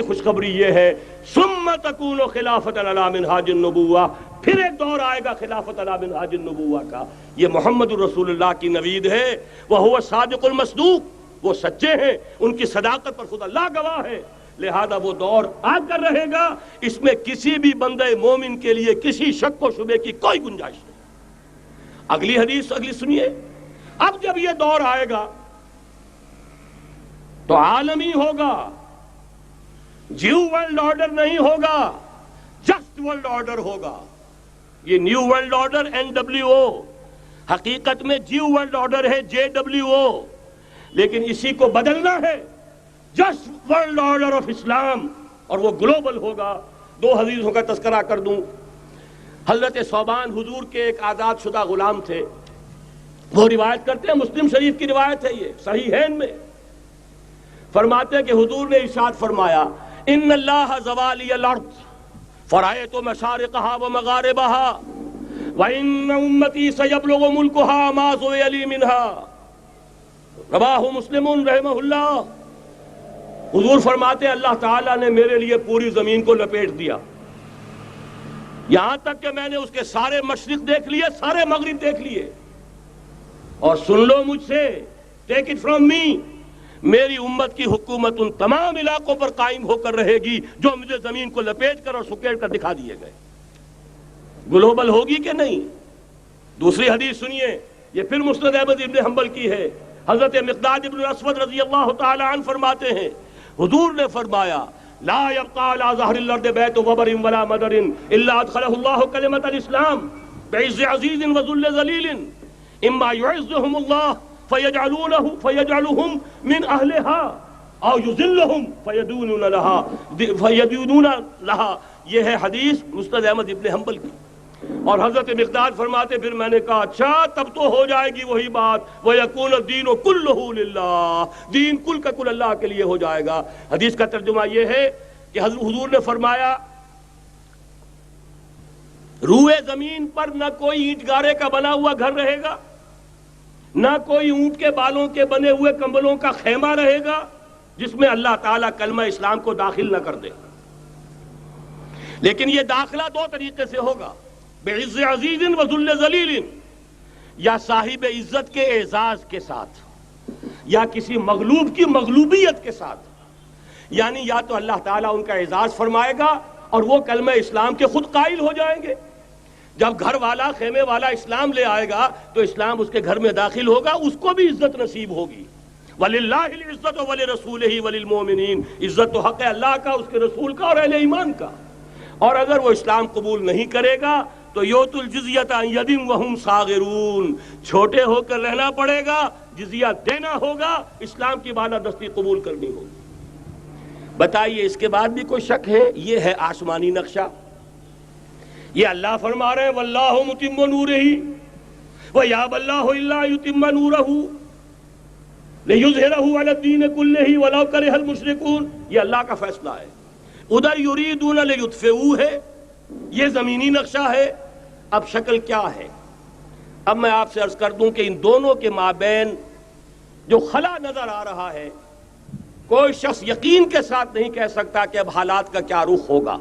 خوشخبری یہ ہے ثم تکون خلافۃ علی منہاج النبوہ، پھر ایک دور آئے گا خلافت علی منہاج النبوہ کا۔ یہ محمد الرسول اللہ کی نوید ہے، وہو صادق المصدوق، وہ سچے ہیں، ان کی صداقت پر خود اللہ گواہ ہے، لہذا وہ دور آ کر رہے گا، اس میں کسی بھی بندہ مومن کے لیے کسی شک و شبے کی کوئی گنجائش نہیں۔ اگلی حدیث اگلی سنیے، اب جب یہ دور آئے گا تو عالمی ہوگا، جیو ورلڈ آرڈر نہیں ہوگا، جسٹ ورلڈ آرڈر ہوگا۔ یہ نیو ورلڈ آرڈر NWO، حقیقت میں جیو ورلڈ آرڈر ہے JWO، لیکن اسی کو بدلنا ہے جسٹ ورلڈ آرڈر آف اسلام، اور وہ گلوبل ہوگا۔ دو حدیثوں کا تذکرہ کر دوں۔ حضرت ثوبان حضور کے ایک آزاد شدہ غلام تھے، وہ روایت کرتے ہیں، مسلم شریف کی روایت ہے، یہ صحیحین میں فرماتے ہیں کہ حضور نے ارشاد فرمایا ان اللہ زوالی الارض فرائیت مشارقها ومغاربها وان امتی سیبلغ ملکها ما زوی لی منها، رواہ مسلم رحمہ اللہ۔ حضور فرماتے ہیں اللہ تعالیٰ نے میرے لیے پوری زمین کو لپیٹ دیا، یہاں تک کہ میں نے اس کے سارے مشرق دیکھ لیے، سارے مغرب دیکھ لیے، اور سن لو مجھ سے، ٹیک اٹ فرام می، میری امت کی حکومت ان تمام علاقوں پر قائم ہو کر رہے گی جو مجھے زمین کو لپیٹ کر اور سکیڑ کر دکھا دیے گئے۔ گلوبل ہوگی کہ نہیں؟ دوسری حدیث سنیے، یہ پھر مسند احمد ابن حنبل کی ہے۔ حضرت مقداد ابن اسود رضی اللہ تعالی عنہ فرماتے ہیں حضور نے فرمایا لا يبقى على ظهر الارض بيت وبر ولا مدر الا ادخله الله كلمة الاسلام بعز عزيز وذل ذليل اما يعزهم الله فيجعلهم من اهلها او يذلهم فيدونون لها۔ یہ ہے حدیث مسند احمد ابن حنبل کی۔ اور حضرت مقداد فرماتے پھر میں نے کہا اچھا تب تو ہو جائے گی وہی بات وَيَكُونَ الدِّينُ كُلُّهُ لِلَّهِ، دین کل کا کل اللہ کے لیے ہو جائے گا۔ حدیث کا ترجمہ یہ ہے کہ حضور نے فرمایا روئے زمین پر نہ کوئی اینٹ گارے کا بنا ہوا گھر رہے گا، نہ کوئی اونٹ کے بالوں کے بنے ہوئے کمبلوں کا خیمہ رہے گا جس میں اللہ تعالیٰ کلمہ اسلام کو داخل نہ کر دے۔ لیکن یہ داخلہ دو طریقے سے ہوگا، بعز عزیز و ذل ذلیل، یا صاحب عزت کے اعزاز کے ساتھ یا کسی مغلوب کی مغلوبیت کے ساتھ، یعنی یا تو اللہ تعالیٰ ان کا اعزاز فرمائے گا اور وہ کلمہ اسلام کے خود قائل ہو جائیں گے۔ جب گھر والا خیمے والا اسلام لے آئے گا تو اسلام اس کے گھر میں داخل ہوگا، اس کو بھی عزت نصیب ہوگی۔ وَلِلَّهِ الْعِزَّةُ وَلِرَسُولِهِ وَلِلْمُؤْمِنِينَ، عزت تو حق ہے اللہ کا، اس کے رسول کا اور اہل ایمان کا۔ اور اگر وہ اسلام قبول نہیں کرے گا تو یوت الجزیۃ عن ید وہم صاغرون، چھوٹے ہو کر رہنا پڑے گا، جزیہ دینا ہوگا، اسلام کی بالادستی قبول کرنی ہوگی۔ بتائیے اس کے بعد بھی کوئی شک ہے؟ یہ ہے آسمانی نقشہ۔ یہ اللہ فرما رہے ہیں واللہ متم نورہ ویابی اللہ الا یتم نورہ لیظہرہ علی الدین کلہ ولو کرہ المشرکون، یہ اللہ کا فیصلہ ہے۔ ادھر یریدون لیطفئوہ ہے، یہ زمینی نقشہ ہے۔ اب شکل کیا ہے؟ اب میں آپ سے عرض کر دوں کہ ان دونوں کے مابین جو خلا نظر آ رہا ہے، کوئی شخص یقین کے ساتھ نہیں کہہ سکتا کہ اب حالات کا کیا رخ ہوگا،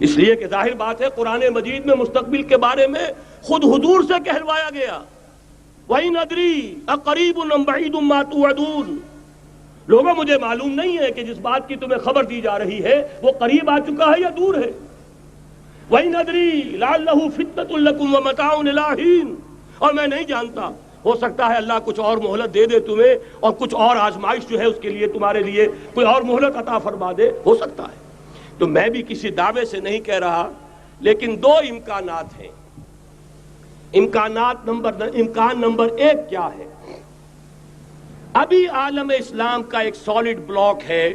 اس لیے کہ ظاہر بات ہے قرآن مجید میں مستقبل کے بارے میں خود حضور سے کہلوایا گیا وَإِنْ أَدْرِي أَقَرِيبٌ أَمْ بَعِيدٌ مَا تُوعَدُونَ۔ لوگوں مجھے معلوم نہیں ہے کہ جس بات کی تمہیں خبر دی جا رہی ہے وہ قریب آ چکا ہے یا دور ہے۔ وَإِنْ أَدْرِي لَعَلَّهُ فِتْنَةٌ لَكُمْ وَمَتَاعٌ إِلَىٰ حِينٍ، اور میں نہیں جانتا، ہو سکتا ہے اللہ کچھ اور مہلت دے دے تمہیں اور کچھ اور آزمائش جو ہے اس کے لیے تمہارے لیے کوئی اور مہلت عطا فرما دے، ہو سکتا ہے۔ تو میں بھی کسی دعوے سے نہیں کہہ رہا، لیکن دو امکانات ہیں۔ امکان نمبر ایک کیا ہے؟ ابھی عالم اسلام کا ایک سالڈ بلاک ہے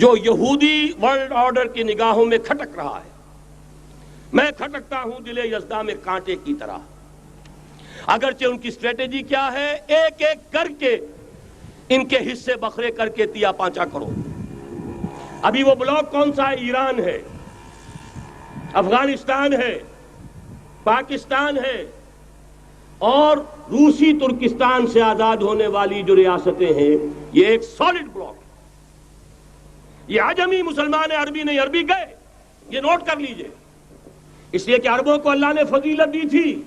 جو یہودی ورلڈ آرڈر کی نگاہوں میں کھٹک رہا ہے۔ میں کھٹکتا ہوں دل یزداں میں کانٹے کی طرح۔ اگرچہ ان کی اسٹریٹجی کیا ہے؟ ایک ایک کر کے ان کے حصے بکھرے کر کے تیا پانچا کرو۔ ابھی وہ بلاک کون سا ہے؟ ایران ہے، افغانستان ہے، پاکستان ہے، اور روسی ترکستان سے آزاد ہونے والی جو ریاستیں ہیں، یہ ایک سالڈ بلاک ہے۔ یہ عجمی مسلمان عربی نہیں، عربی گئے، یہ نوٹ کر لیجئے، اس لیے کہ عربوں کو اللہ نے فضیلت دی تھی،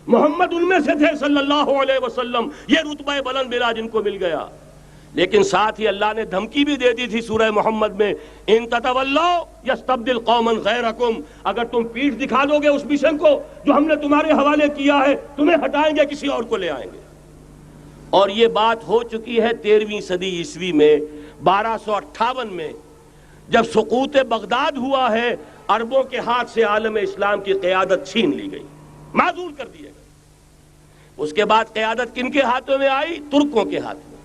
محمد ان میں سے تھے صلی اللہ علیہ وسلم، یہ رتبہ بلند ملا جن کو مل گیا، لیکن ساتھ ہی اللہ نے دھمکی بھی دے دی تھی سورہ محمد میں، ان تتولوا یستبدل قوما غیرکم، اگر تم پیٹھ دکھا دو گے اس مشن کو جو ہم نے تمہارے حوالے کیا ہے، تمہیں ہٹائیں گے، کسی اور کو لے آئیں گے۔ اور یہ بات ہو چکی ہے 13ویں صدی عیسوی میں، 1258 میں، جب سقوط بغداد ہوا ہے، عربوں کے ہاتھ سے عالم اسلام کی قیادت چھین لی گئی، معزول کر دیے گئے۔ اس کے بعد قیادت کن کے ہاتھوں میں آئی؟ ترکوں کے ہاتھ میں،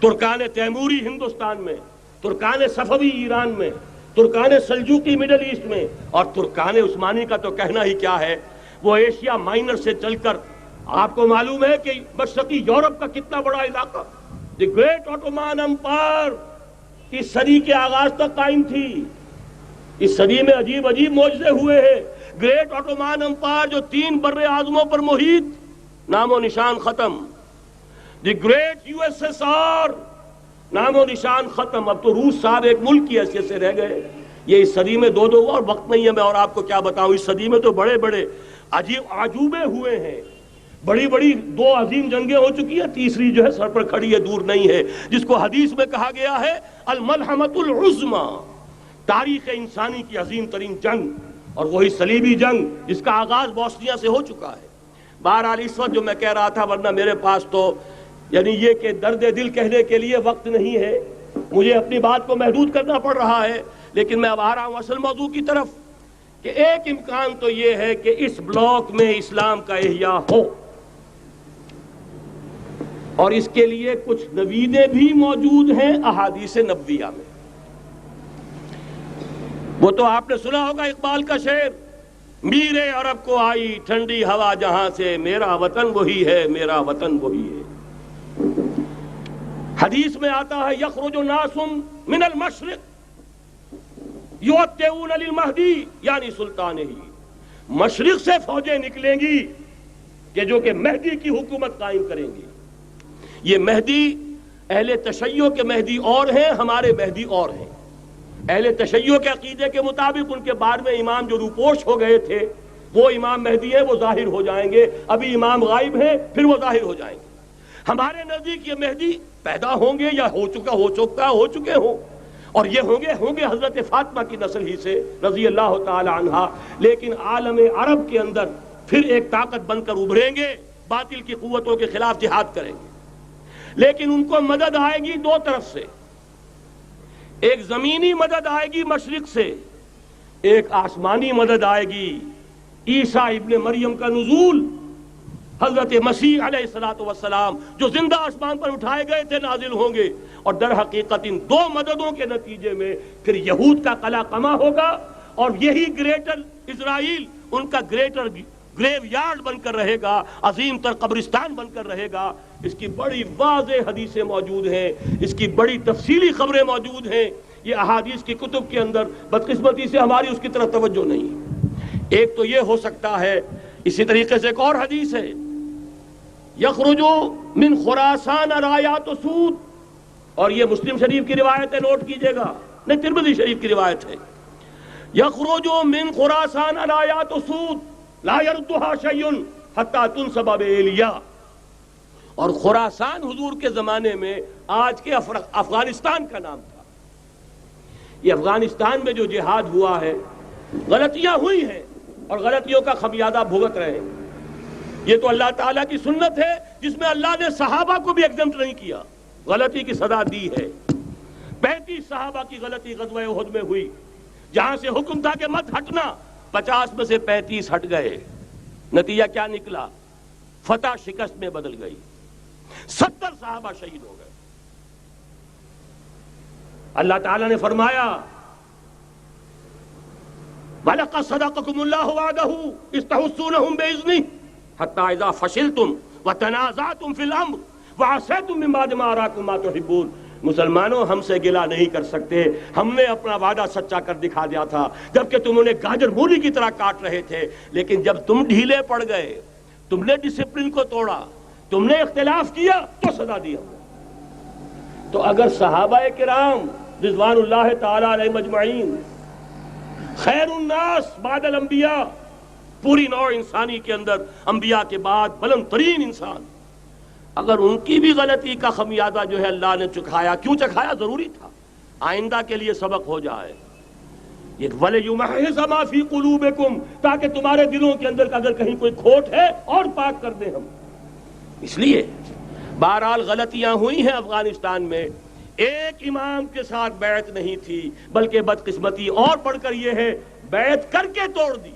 ترکان تیموری ہندوستان میں، ترکان صفوی ایران میں، ترکان سلجوقی مڈل ایسٹ میں، اور ترکان عثمانی کا تو کہنا ہی کیا ہے، وہ ایشیا مائنر سے چل کر، آپ کو معلوم ہے کہ مشرقی یورپ کا کتنا بڑا علاقہ، دی گریٹ آٹومان امپائر اس صدی کے آغاز تک قائم تھی۔ اس صدی میں عجیب عجیب معجزے ہوئے ہیں۔ گریٹ آٹومان امپائر جو 3 بر اعظموں پر محیط، نام و نشان ختم۔ The great U S S R, نام و نشان ختم۔ اب تو روس صاحب ایک ملک کی حیثیت سے رہ گئے۔ یہ اس صدی میں دو اور وقت نہیں ہے میں اور آپ کو کیا بتاؤں، اس صدی میں تو بڑے بڑے عجیب عجوبے ہوئے ہیں، بڑی بڑی 2 عظیم جنگیں ہو چکی ہیں، تیسری جو ہے سر پر کھڑی ہے، دور نہیں ہے، جس کو حدیث میں کہا گیا ہے الملحمۃ العظمی، تاریخ انسانی کی عظیم ترین جنگ، اور وہی صلیبی جنگ جس کا آغاز بوسنیا سے ہو چکا ہے۔ بہرحال اس وقت جو میں کہہ رہا تھا، ورنہ میرے پاس تو یعنی یہ کہ درد دل کہنے کے لیے وقت نہیں ہے، مجھے اپنی بات کو محدود کرنا پڑ رہا ہے، لیکن میں اب آ رہا ہوں اصل موضوع کی طرف، کہ ایک امکان تو یہ ہے کہ اس بلاک میں اسلام کا احیاء ہو، اور اس کے لیے کچھ نویدیں بھی موجود ہیں احادیث نبویہ میں۔ وہ تو آپ نے سنا ہوگا اقبال کا شعر، میرے عرب کو آئی ٹھنڈی ہوا جہاں سے، میرا وطن وہی ہے، میرا وطن وہی ہے۔ حدیث میں آتا ہے یخرج ناس من المشرق یوتئون للمہدی، یعنی سلطان ہی، مشرق سے فوجیں نکلیں گی کہ جو کہ مہدی کی حکومت قائم کریں گی۔ یہ مہدی اہل تشیع کے مہدی اور ہیں، ہمارے مہدی اور ہیں۔ اہل تشیع کے عقیدے کے مطابق ان کے بعد میں امام جو روپوش ہو گئے تھے وہ امام مہدی ہیں، وہ ظاہر ہو جائیں گے، ابھی امام غائب ہیں، پھر وہ ظاہر ہو جائیں گے۔ ہمارے نزدیک یہ مہدی پیدا ہوں گے یا ہو چکے ہوں، اور یہ ہوں گے حضرت فاطمہ کی نسل ہی سے رضی اللہ تعالی عنہا، لیکن عالم عرب کے اندر پھر ایک طاقت بن کر ابھریں گے، باطل کی قوتوں کے خلاف جہاد کریں گے، لیکن ان کو مدد آئے گی 2 طرف سے، ایک زمینی مدد آئے گی مشرق سے، ایک آسمانی مدد آئے گی، عیسیٰ ابن مریم کا نزول، حضرت مسیح علیہ السلام جو زندہ آسمان پر اٹھائے گئے تھے نازل ہوں گے، اور در حقیقت ان 2 مددوں کے نتیجے میں پھر یہود کا قلع قمع ہوگا، اور یہی گریٹر اسرائیل ان کا گریٹر گریو یارڈ بن کر رہے گا، عظیم تر قبرستان بن کر رہے گا۔ اس کی بڑی واضح حدیثیں موجود ہیں، اس کی بڑی تفصیلی خبریں موجود ہیں، یہ احادیث کی کتب کے اندر، بدقسمتی سے ہماری اس کی طرف توجہ نہیں۔ ایک تو یہ ہو سکتا ہے، اسی طریقے سے ایک اور حدیث ہے، یخرج من خراسان رایات سود، اور یہ مسلم شریف کی روایت ہے، نوٹ کیجئے گا، نہیں ترمذی شریف کی روایت ہے، یخرج من خراسان رایات سود لا یردها شیء حتی تنصب بإیلیا، اور خراسان حضور کے زمانے میں آج کے افغانستان کا نام تھا۔ یہ افغانستان میں جو جہاد ہوا ہے، غلطیاں ہوئی ہیں اور غلطیوں کا خمیازہ بھگت رہے ہیں، یہ تو اللہ تعالیٰ کی سنت ہے جس میں اللہ نے صحابہ کو بھی ایگزمپٹ نہیں کیا، غلطی کی سزا دی ہے۔ 35 صحابہ کی غلطی غزوہ احد میں ہوئی، جہاں سے حکم تھا کہ مت ہٹنا، 50 میں سے 35 ہٹ گئے، نتیجہ کیا نکلا؟ فتح شکست میں بدل گئی، 70 صحابہ شہید ہو گئے۔ اللہ تعالیٰ نے فرمایا وَلَقَدْ صَدَقَكُمُ اللَّهُ وَعْدَهُ إِذْ تَحُسُّونَهُم بِإِذْنِهِ حَتَّى إِذَا فَشِلْتُمْ وَتَنَازَعْتُمْ فِي الْأَمْرِ وَعَصَيْتُمْ مِن بَعْدِ مَا أَرَاكُم مَّا تُحِبُّونَ۔ مسلمانوں، ہم سے گلہ نہیں کر سکتے، ہم نے اپنا وعدہ سچا کر دکھا دیا تھا، جبکہ تم انہیں گاجر مولی کی طرح کاٹ رہے تھے، لیکن جب تم ڈھیلے پڑ گئے، تم نے ڈسپلن کو توڑا، تم نے اختلاف کیا، تو سزا دی ہم نے۔ تو اگر صحابہ کرام رضوان اللہ تعالی علیہ مجمعین، خیر الناس بعد الانبیاء، پوری نوع انسانی کے اندر انبیاء کے بعد بلند ترین انسان، اگر ان کی بھی غلطی کا خمیازہ جو ہے اللہ نے چکھایا، کیوں چکھایا؟ ضروری تھا، آئندہ کے لیے سبق ہو جائے۔ یہ وَلِيُمَحِّصَ مَا فِي قُلُوبِكُمْ، تاکہ تمہارے دلوں کے اندر اگر کہیں کوئی کھوٹ ہے اور پاک کر دیں ہم۔ اس لیے بہرحال غلطیاں ہوئی ہیں افغانستان میں، ایک امام کے ساتھ بیعت نہیں تھی، بلکہ بدقسمتی اور بڑھ کر یہ ہے بیعت کر کے توڑ دی۔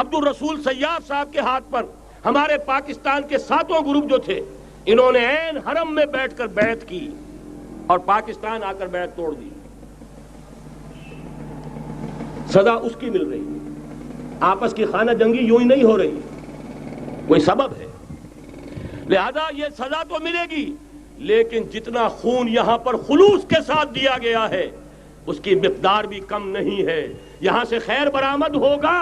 عبد الرسول سیاف صاحب کے ہاتھ پر ہمارے پاکستان کے 7 گروپ جو تھے، انہوں نے عین حرم میں بیٹھ کر بیعت کی اور پاکستان آ کر بیعت توڑ دی۔ سزا اس کی مل رہی ہے، آپس کی خانہ جنگی یوں ہی نہیں ہو رہی، کوئی سبب ہے، لہذا یہ سزا تو ملے گی، لیکن جتنا خون یہاں پر خلوص کے ساتھ دیا گیا ہے اس کی مقدار بھی کم نہیں ہے۔ یہاں سے خیر برآمد ہوگا۔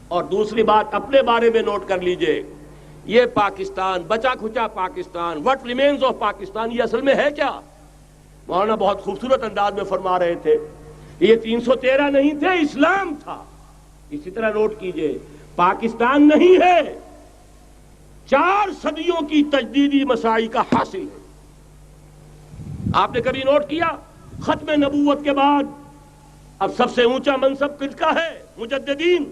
اور دوسری بات اپنے بارے میں نوٹ کر لیجئے، یہ پاکستان، بچا کھچا Pakistan, what remains of Pakistan, یہ اصل میں ہے کیا؟ مولانا بہت خوبصورت انداز میں فرما رہے تھے، یہ 313 نہیں تھے، اسلام تھا۔ اسی طرح نوٹ کیجئے، پاکستان نہیں ہے، 4 صدیوں کی تجدیدی مساعی کا حاصل ہے۔ آپ نے کبھی نوٹ کیا ختم نبوت کے بعد اب سب سے اونچا منصب کس کا ہے؟ مجددین۔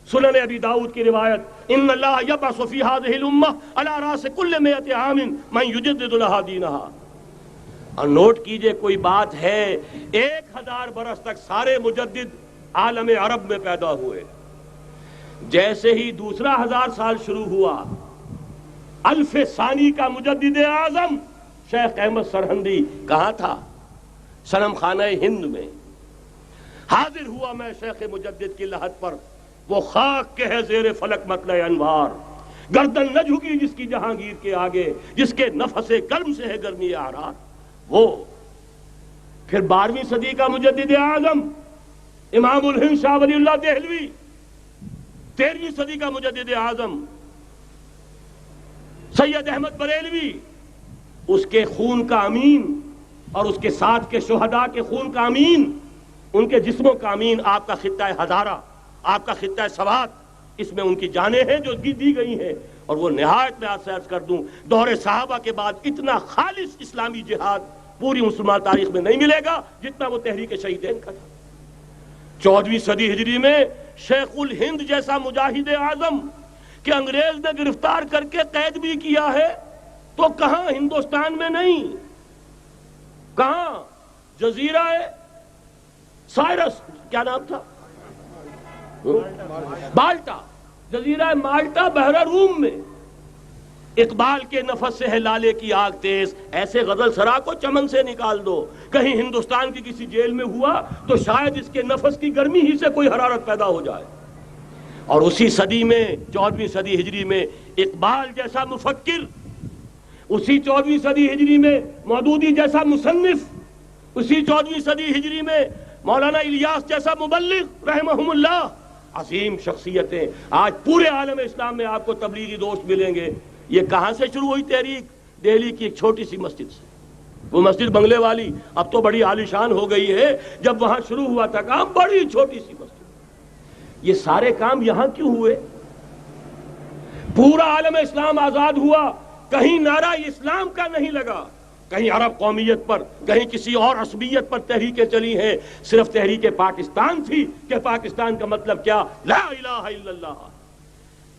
سنن ابی داؤد کی روایت، ان اللہ یبعث فی هذه الامہ علی راس کل 100 عام من یجدد لها دینها۔ اور نوٹ کیجئے کوئی بات ہے، 1000 برس تک سارے مجدد عالم عرب میں پیدا ہوئے، جیسے ہی دوسرا 1000 سال شروع ہوا، الف ثانی کا مجدد اعظم شیخ احمد سرہندی کہاں تھا؟ صنم خانہ ہند میں حاضر ہوا۔ میں شیخ مجدد کی لحد پر، وہ خاک کے ہے زیر فلک مطلع انوار، گردن نہ جھکی جس کی جہانگیر کے آگے، جس کے نفس گرم سے ہے گرمی اعراض۔ وہ پھر 12ویں صدی کا مجدد اعظم امام الہند شاہ ولی اللہ دہلوی، 13ویں صدی کا مجدد اعظم سید احمد بریلوی، اس کے خون کا امین اور اس کے ساتھ کے شہداء کے خون کا امین، ان کے جسموں کا امین آپ کا خطہ ہزارہ، آپ کا خطہ سوات، اس میں ان کی جانیں ہیں جو دی گئی ہیں۔ اور وہ نہایت میں آپ سے عرض کر دوں، دور صحابہ کے بعد اتنا خالص اسلامی جہاد پوری مسلمان تاریخ میں نہیں ملے گا جتنا وہ تحریک شہیدین کا تھا۔ 14ویں صدی ہجری میں شیخ الہند جیسا مجاہد اعظم کہ انگریز نے گرفتار کر کے قید بھی کیا ہے، تو کہاں؟ ہندوستان میں نہیں، کہاں؟ جزیرہ سائرس، کیا نام تھا؟ مالٹا، جزیرہ مالٹا بحر روم میں۔ اقبال کے نفس سے ہے لالے کی آگ تیز، ایسے غزل سرا کو چمن سے نکال دو۔ کہیں ہندوستان کی کسی جیل میں ہوا تو شاید اس کے نفس کی گرمی ہی سے کوئی حرارت پیدا ہو جائے۔ اور اسی صدی میں، 14ویں صدی ہجری میں، اقبال جیسا مفکر، اسی 14ویں صدی ہجری میں مودودی جیسا مصنف، اسی 14ویں صدی ہجری میں مولانا الیاس جیسا مبلغ رحمہم اللہ، عظیم شخصیتیں آج پورے عالم اسلام میں آپ کو تبلیغی دوست ملیں گے۔ یہ کہاں سے شروع ہوئی تحریک؟ دہلی کی ایک چھوٹی سی مسجد سے۔ وہ مسجد بنگلے والی اب تو بڑی عالیشان ہو گئی ہے، جب وہاں شروع ہوا تھا کام بڑی چھوٹی سی مسجد۔ یہ سارے کام یہاں کیوں ہوئے؟ پورا عالم اسلام آزاد ہوا، کہیں نعرہ اسلام کا نہیں لگا، کہیں عرب قومیت پر، کہیں کسی اور عصبیت پر تحریکیں چلی ہیں، صرف تحریک پاکستان تھی کہ پاکستان کا مطلب کیا؟ لا الہ الا اللہ۔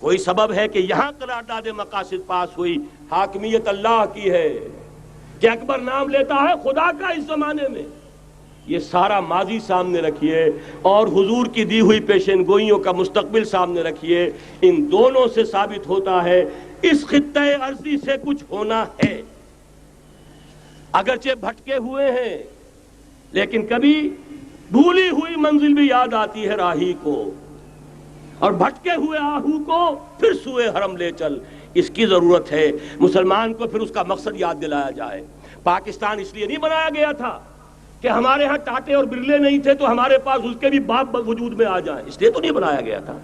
کوئی سبب ہے کہ یہاں قرارداد مقاصد پاس ہوئی، حاکمیت اللہ کی ہے، کہ اکبر نام لیتا ہے خدا کا اس زمانے میں۔ یہ سارا ماضی سامنے رکھیے اور حضور کی دی ہوئی پیشین گوئیوں کا مستقبل سامنے رکھیے، ان دونوں سے ثابت ہوتا ہے اس خطہ ارضی سے کچھ ہونا ہے۔ اگرچہ بھٹکے ہوئے ہیں، لیکن کبھی بھولی ہوئی منزل بھی یاد آتی ہے راہی کو، اور بھٹکے ہوئے آہو کو پھر سوئے حرم لے چل۔ اس کی ضرورت ہے مسلمان کو، پھر اس کا مقصد یاد دلایا جائے۔ پاکستان اس لیے نہیں بنایا گیا تھا کہ ہمارے ہاں ٹاٹے اور برلے نہیں تھے تو ہمارے پاس اس کے بھی باپ وجود میں آ جائیں، اس لیے تو نہیں بنایا گیا تھا۔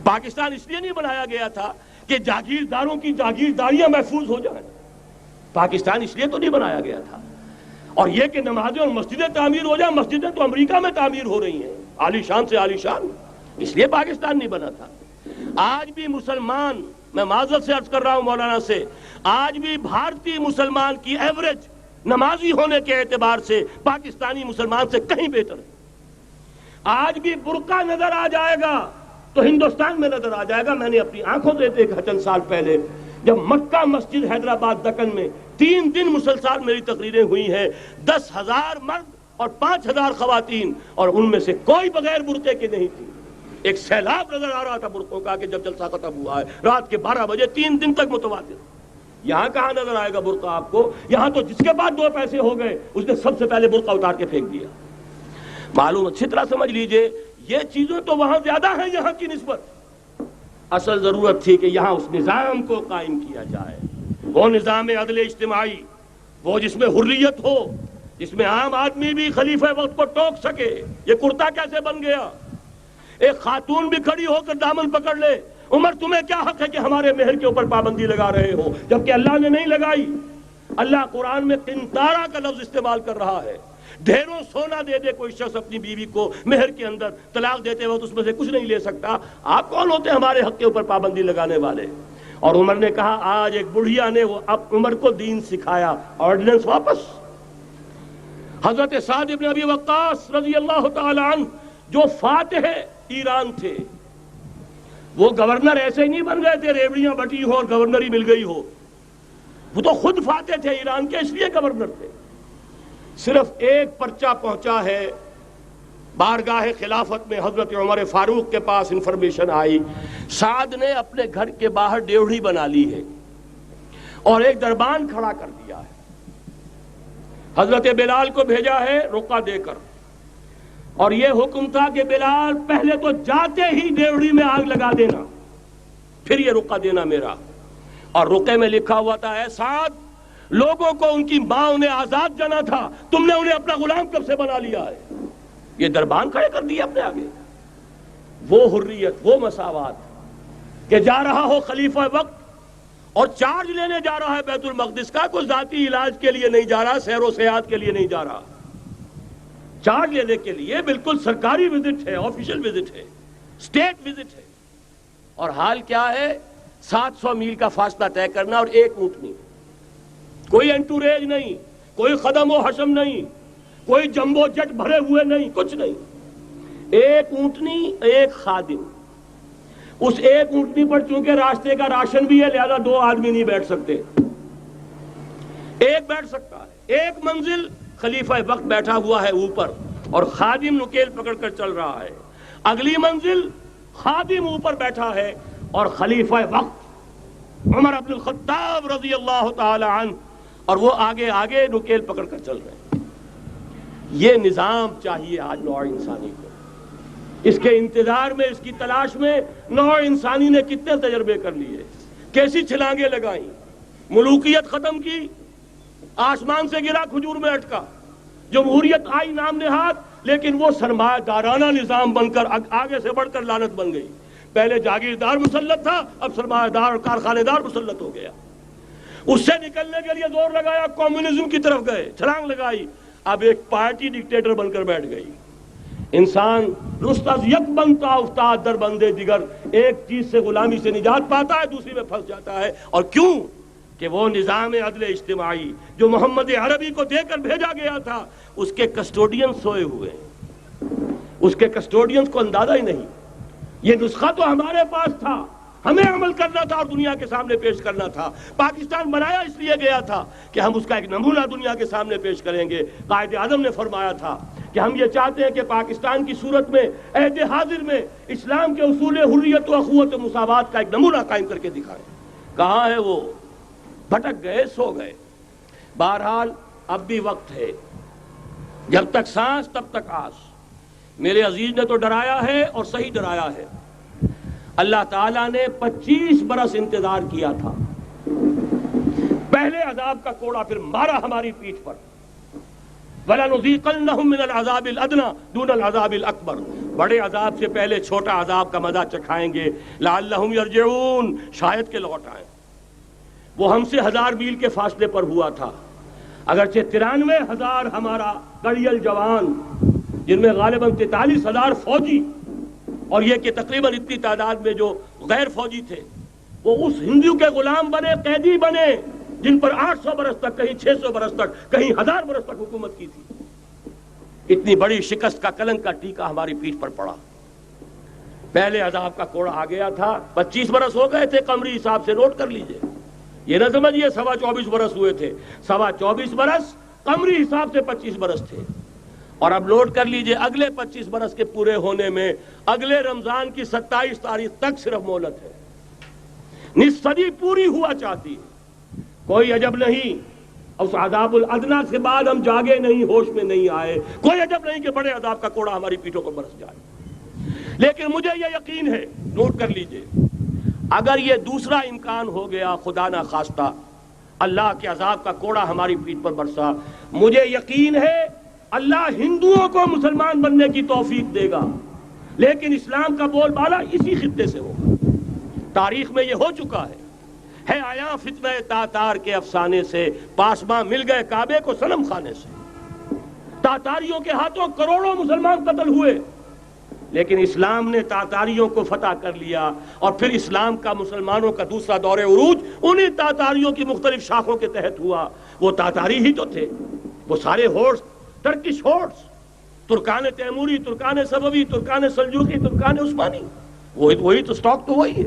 پاکستان اس لیے نہیں بنایا گیا تھا کہ جاگیرداروں کی جاگیرداریاں محفوظ ہو جائیں، پاکستان اس لیے تو نہیں بنایا گیا تھا اور یہ کہ نمازیں اور مسجدیں تعمیر ہو جائیں، مسجدیں تو امریکہ میں تعمیر ہو رہی ہیں، عالی شان سے عالی شان، اس لیے پاکستان نہیں بنا تھا۔ آج بھی مسلمان، میں معذرت سے عرض کر رہا ہوں مولانا سے، آج بھی بھارتی مسلمان کی ایوریج نمازی ہونے کے اعتبار سے پاکستانی مسلمان سے کہیں بہتر ہے۔ آج بھی برقع نظر آ جائے گا تو ہندوستان میں نظر آ جائے گا۔ میں نے اپنی آنکھوں سے دیکھا چند سال پہلے، جب مکہ مسجد حیدرآباد دکن میں 3 دن مسلسل میری تقریریں ہوئی ہیں، 10,000 مرد اور 5,000 خواتین، اور ان میں سے کوئی بغیر برقعے کے نہیں تھی۔ ایک سیلاب نظر آ رہا تھا برقعوں کا کہ جب جلسہ ختم ہوا ہے رات کے 12 بجے 3 دن تک متواتر۔ یہاں کہاں نظر آئے گا برقع آپ کو؟ یہاں تو جس کے بعد 2 پیسے ہو گئے اس نے سب سے پہلے برقع اتار کے پھینک دیا۔ معلوم اچھی طرح سمجھ لیجئے، یہ چیزیں تو وہاں زیادہ ہیں یہاں کی نسبت۔ اصل ضرورت تھی کہ یہاں اس نظام کو قائم کیا جائے، وہ نظام عدل اجتماعی، وہ جس میں حریت ہو، جس میں عام آدمی بھی خلیفہ وقت کو ٹوک سکے۔ یہ کرتا کیسے بن گیا؟ ایک خاتون بھی کھڑی ہو کر دامن پکڑ لے، عمر تمہیں کیا حق ہے کہ ہمارے مہر کے اوپر پابندی لگا رہے ہو، جبکہ اللہ نے نہیں لگائی۔ اللہ قرآن میں قنطارہ کا لفظ استعمال کر رہا ہے۔ ڈھیروں سونا دے دے کوئی شخص اپنی بیوی کو مہر کے اندر، طلاق دیتے وقت اس میں سے کچھ نہیں لے سکتا، آپ کون ہوتے ہیں ہمارے حق کے اوپر پابندی لگانے والے؟ اور عمر نے کہا، آج ایک بڑھیا نے وہ اب عمر کو دین سکھایا، آرڈیننس واپس۔ حضرت سعد بن ابی وقاص رضی اللہ تعالی عنہ جو فاتح ایران تھے، وہ گورنر ایسے ہی نہیں بن گئے تھے ریوڑیاں بٹی ہو اور گورنری مل گئی ہو، وہ تو خود فاتح تھے ایران کے، اس لیے گورنر تھے۔ صرف ایک پرچہ پہنچا ہے بارگاہ خلافت میں، حضرت عمر فاروق کے پاس انفارمیشن آئی، سعد نے اپنے گھر کے باہر ڈیوڑی بنا لی ہے اور ایک دربان کھڑا کر دیا ہے، حضرت بلال کو بھیجا ہے رقعہ دے کر، اور یہ حکم تھا کہ بلال پہلے تو جاتے ہی ڈیوڑی میں آگ لگا دینا، پھر یہ رقعہ دینا میرا۔ اور رقعے میں لکھا ہوا تھا، اے سعد، لوگوں کو ان کی ماں نے آزاد جانا تھا، تم نے انہیں اپنا غلام کب سے بنا لیا ہے؟ یہ دربان کھڑے کر دیا اپنے آگے۔ وہ حریت، وہ مساوات کہ جا رہا ہو خلیفہ وقت اور چارج لینے جا رہا ہے بیت المقدس کا، کوئی ذاتی علاج کے لیے نہیں جا رہا، سیر و سیاحت کے لیے نہیں جا رہا، چارج لینے کے لیے بالکل سرکاری وزٹ ہے، آفیشل وزٹ ہے، اسٹیٹ وزٹ ہے۔ اور حال کیا ہے؟ 700 میل کا فاصلہ طے کرنا اور ایک اونٹنی، کوئی انٹوریج نہیں، کوئی خدم و حشم نہیں، کوئی جمبو جٹ بھرے ہوئے نہیں، کچھ نہیں، ایک اونٹنی ایک خادم۔ اس ایک اونٹنی پر چونکہ راستے کا راشن بھی ہے لہذا 2 آدمی نہیں بیٹھ سکتے، ایک بیٹھ سکتا ہے۔ ایک منزل خلیفہ وقت بیٹھا ہوا ہے اوپر اور خادم نکیل پکڑ کر چل رہا ہے، اگلی منزل خادم اوپر بیٹھا ہے اور خلیفہ وقت عمر بن الخطاب رضی اللہ تعالی عنہ اور وہ آگے آگے نکیل پکڑ کر چل رہے ہیں۔ یہ نظام چاہیے آج نوع انسانی کو۔ اس کے انتظار میں، اس کی تلاش میں نوع انسانی نے کتنے تجربے کر لیے، کیسی چھلانگیں لگائیں، ملوکیت ختم کی، آسمان سے گرا کھجور میں اٹکا، جمہوریت آئی نام نہاد، لیکن وہ سرمایہ دارانہ نظام بن کر آگے سے بڑھ کر لعنت بن گئی۔ پہلے جاگیردار مسلط تھا، اب سرمایہ دار اور کارخانے دار مسلط ہو گیا۔ اس سے نکلنے کے لیے زور لگایا، کمیونزم کی طرف گئے، چھلانگ لگائی، اب ایک پارٹی ڈکٹیٹر بن کر بیٹھ گئی۔ انسان رست از یک بنتا افتاد در بندے دیگر، ایک چیز سے غلامی سے نجات پاتا ہے، دوسری میں پھنس جاتا ہے۔ اور کیوں؟ کہ وہ نظام عدل اجتماعی جو محمد عربی کو دے کر بھیجا گیا تھا، اس کے کسٹوڈین سوئے ہوئے ہیں، اس کے کسٹوڈینز کو اندازہ ہی نہیں۔ یہ نسخہ تو ہمارے پاس تھا، ہمیں عمل کرنا تھا اور دنیا کے سامنے پیش کرنا تھا۔ پاکستان بنایا اس لیے گیا تھا کہ ہم اس کا ایک نمونہ دنیا کے سامنے پیش کریں گے۔ قائد اعظم نے فرمایا تھا کہ ہم یہ چاہتے ہیں کہ پاکستان کی صورت میں عہد حاضر میں اسلام کے اصول حریت و اخوت و مساوات کا ایک نمونہ قائم کر کے دکھائیں۔ کہاں ہے وہ؟ بھٹک گئے، سو گئے۔ بہرحال اب بھی وقت ہے، جب تک سانس تب تک آس۔ میرے عزیز نے تو ڈرایا ہے اور صحیح ڈرایا ہے۔ اللہ تعالیٰ نے 25 برس انتظار کیا تھا، پہلے عذاب کا کوڑا پھر مارا ہماری پیٹھ پر۔ وَلَنُذِيقَنَّهُم مِّنَ الْعَذَابِ الْأَدْنَىٰ دُونَ الْعَذَابِ الْأَكْبَرِ، بڑے عذاب سے پہلے چھوٹا عذاب کا مزہ چکھائیں گے۔ لَعَلَّهُمْ يَرْجِعُونَ، شاید کہ لوٹ آئیں۔ وہ ہم سے 1000 میل کے فاصلے پر ہوا تھا، اگرچہ 93,000 ہمارا گڑیل جوان، جن میں غالباً 43,000 فوجی، اور یہ کہ تقریباً اتنی تعداد میں جو غیر فوجی تھے، وہ اس ہندو کے غلام بنے، قیدی بنے، جن پر 800 برس تک، کہیں 600 برس تک، کہیں 1000 برس تک حکومت کی تھی۔ اتنی بڑی شکست کا کلنک کا ٹیکا ہماری پیٹھ پر پڑا۔ پہلے عذاب کا کوڑا آ گیا تھا، 25 برس ہو گئے تھے قمری حساب سے، نوٹ کر لیجئے، یہ نہ سمجھیے 24.25 برس ہوئے تھے، 24.25 برس قمری حساب سے 25 برس تھے۔ اور اب نوٹ کر لیجئے اگلے 25 برس کے پورے ہونے میں اگلے رمضان کی 27 تاریخ تک صرف مہلت ہے، نصف صدی پوری ہوا چاہتی ہے۔ کوئی عجب نہیں اس عذاب الادنا کے بعد ہم جاگے نہیں، ہوش میں نہیں آئے، کوئی عجب نہیں کہ بڑے عذاب کا کوڑا ہماری پیٹھوں پر برس جائے۔ لیکن مجھے یہ یقین ہے، نوٹ کر لیجئے، اگر یہ دوسرا امکان ہو گیا، خدا نہ خواستہ اللہ کے عذاب کا کوڑا ہماری پیٹھ پر برسا، مجھے یقین ہے اللہ ہندوؤں کو مسلمان بننے کی توفیق دے گا، لیکن اسلام کا بول بالا اسی خطے سے ہوگا۔ تاریخ میں یہ ہو چکا ہے آیا فتنہ تاتار کے افسانے سے، پاسباں مل گئے کعبے کو صنم خانے سے۔ تاتاریوں کے ہاتھوں کروڑوں مسلمان قتل ہوئے، لیکن اسلام نے تاتاریوں کو فتح کر لیا، اور پھر اسلام کا مسلمانوں کا دوسرا دور عروج انہی تاتاریوں کی مختلف شاخوں کے تحت ہوا۔ وہ تاتاری ہی تو تھے، وہ سارے ہورس، ٹرکش ہورس، ترکان تیموری، ترکان صفوی، ترکان سلجوقی، ترکان عثمانی، وہی تو سٹاک تو وہی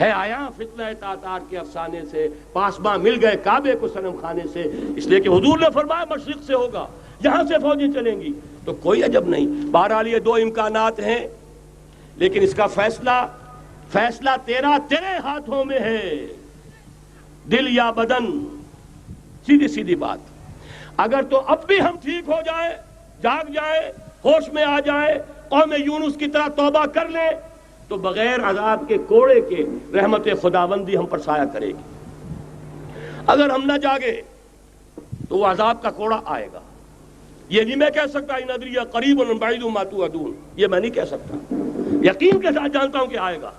ہے آیا فتنہ تاتار کے افسانے سے، پاسباں مل گئے کعبے کو صنم خانے سے، اس لیے کہ حضور نے فرمایا مشرق سے ہوگا، یہاں سے فوجیں چلیں گی، تو کوئی عجب نہیں۔ بہرحال یہ دو امکانات ہیں، لیکن اس کا فیصلہ تیرے ہاتھوں میں ہے، دل یا بدن، سیدھی بات۔ اگر تو اب بھی ہم ٹھیک ہو جائیں، جاگ جائیں، ہوش میں آ جائیں، قوم یونس کی طرح توبہ کر لیں، تو بغیر عذاب کے کوڑے کے رحمت خداوندی ہم پر سایہ کرے گی۔ اگر ہم نہ جاگے تو وہ عذاب کا کوڑا آئے گا۔ یہ نہیں میں کہہ سکتا ان ادری قریب بعید ما توعدون، یہ میں نہیں کہہ سکتا، یقین کے ساتھ جانتا ہوں کہ آئے گا،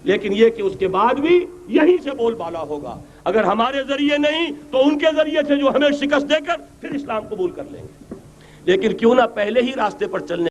لیکن یہ کہ اس کے بعد بھی یہیں سے بول بالا ہوگا۔ اگر ہمارے ذریعے نہیں تو ان کے ذریعے سے جو ہمیں شکست دے کر پھر اسلام قبول کر لیں گے، لیکن کیوں نہ پہلے ہی راستے پر چلنے